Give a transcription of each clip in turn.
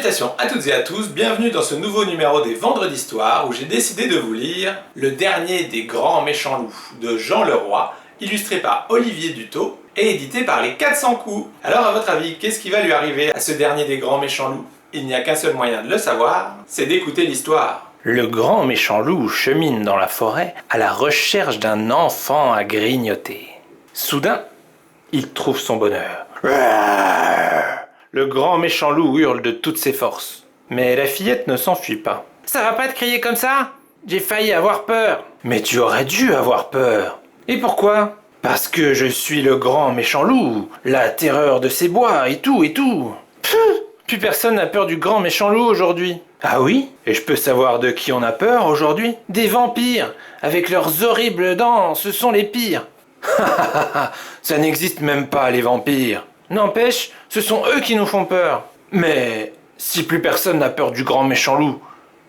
Salutations à toutes et à tous, bienvenue dans ce nouveau numéro des Vendredis d'Histoire où j'ai décidé de vous lire Le dernier des grands méchants loups de Jean Leroy, illustré par Olivier Dutot et édité par les 400 coups. Alors à votre avis, qu'est-ce qui va lui arriver à ce dernier des grands méchants loups? Il n'y a qu'un seul moyen de le savoir, c'est d'écouter l'histoire. Le grand méchant loup chemine dans la forêt à la recherche d'un enfant à grignoter. Soudain, il trouve son bonheur. Le grand méchant loup hurle de toutes ses forces. Mais la fillette ne s'enfuit pas. Ça va pas te crier comme ça? J'ai failli avoir peur. Mais tu aurais dû avoir peur. Et pourquoi? Parce que je suis le grand méchant loup, la terreur de ces bois et tout. Plus personne n'a peur du grand méchant loup aujourd'hui. Ah oui? Et je peux savoir de qui on a peur aujourd'hui? Des vampires, avec leurs horribles dents, ce sont les pires. Ça n'existe même pas, les vampires. N'empêche, ce sont eux qui nous font peur. Mais si plus personne n'a peur du grand méchant loup,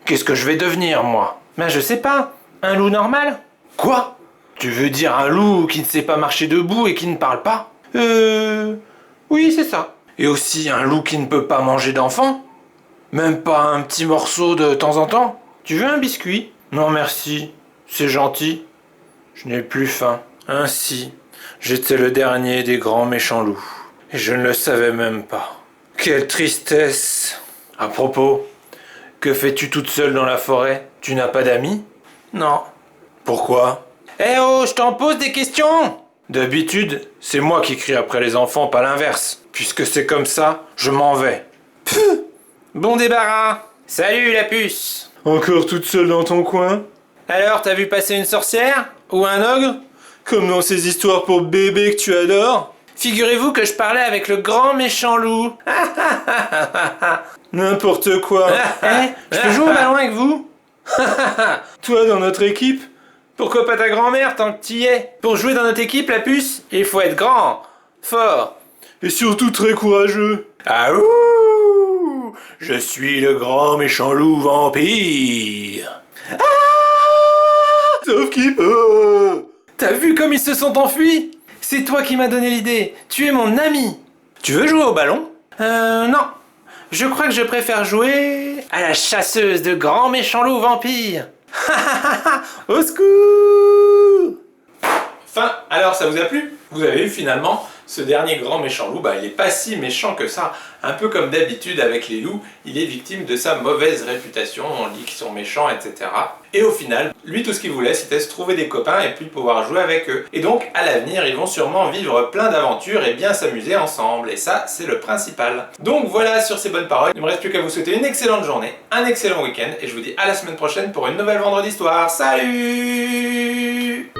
qu'est-ce que je vais devenir, moi? Ben je sais pas, un loup normal? Quoi? Tu veux dire un loup qui ne sait pas marcher debout et qui ne parle pas? Oui, c'est ça. Et aussi un loup qui ne peut pas manger d'enfants? Même pas un petit morceau de temps en temps? Tu veux un biscuit? Non merci, c'est gentil. Je n'ai plus faim. Ainsi, j'étais le dernier des grands méchants loups. Et je ne le savais même pas. Quelle tristesse! À propos, que fais-tu toute seule dans la forêt? Tu n'as pas d'amis? Non. Pourquoi? Eh oh, je t'en pose des questions! D'habitude, c'est moi qui crie après les enfants, pas l'inverse. Puisque c'est comme ça, je m'en vais. Pfff! Bon débarras! Salut la puce! Encore toute seule dans ton coin? Alors, t'as vu passer une sorcière? Ou un ogre? Comme dans ces histoires pour bébés que tu adores? Figurez-vous que je parlais avec le grand méchant loup. N'importe quoi. Je peux jouer au ballon avec vous? Toi dans notre équipe? Pourquoi pas ta grand-mère tant que t'y es? Pour jouer dans notre équipe, la puce, il faut être grand, fort. Et surtout très courageux. Ah ouh! Je suis le grand méchant loup vampire. Ah! Sauf qu'il peut. T'as vu comme ils se sont enfuis? C'est toi qui m'as donné l'idée. Tu es mon ami. Tu veux jouer au ballon? Non. Je crois que je préfère jouer à la chasseuse de grands méchants loups vampires. Au secours! Enfin, alors ça vous a plu? Vous avez vu finalement, ce dernier grand méchant loup, il est pas si méchant que ça. Un peu comme d'habitude avec les loups, il est victime de sa mauvaise réputation, on dit qu'ils sont méchants, etc. Et au final, lui tout ce qu'il voulait c'était se trouver des copains et puis pouvoir jouer avec eux. Et donc à l'avenir, ils vont sûrement vivre plein d'aventures et bien s'amuser ensemble. Et ça, c'est le principal. Donc voilà, sur ces bonnes paroles, il ne me reste plus qu'à vous souhaiter une excellente journée, un excellent week-end, et je vous dis à la semaine prochaine pour une nouvelle Vendredi d'Histoire. Salut!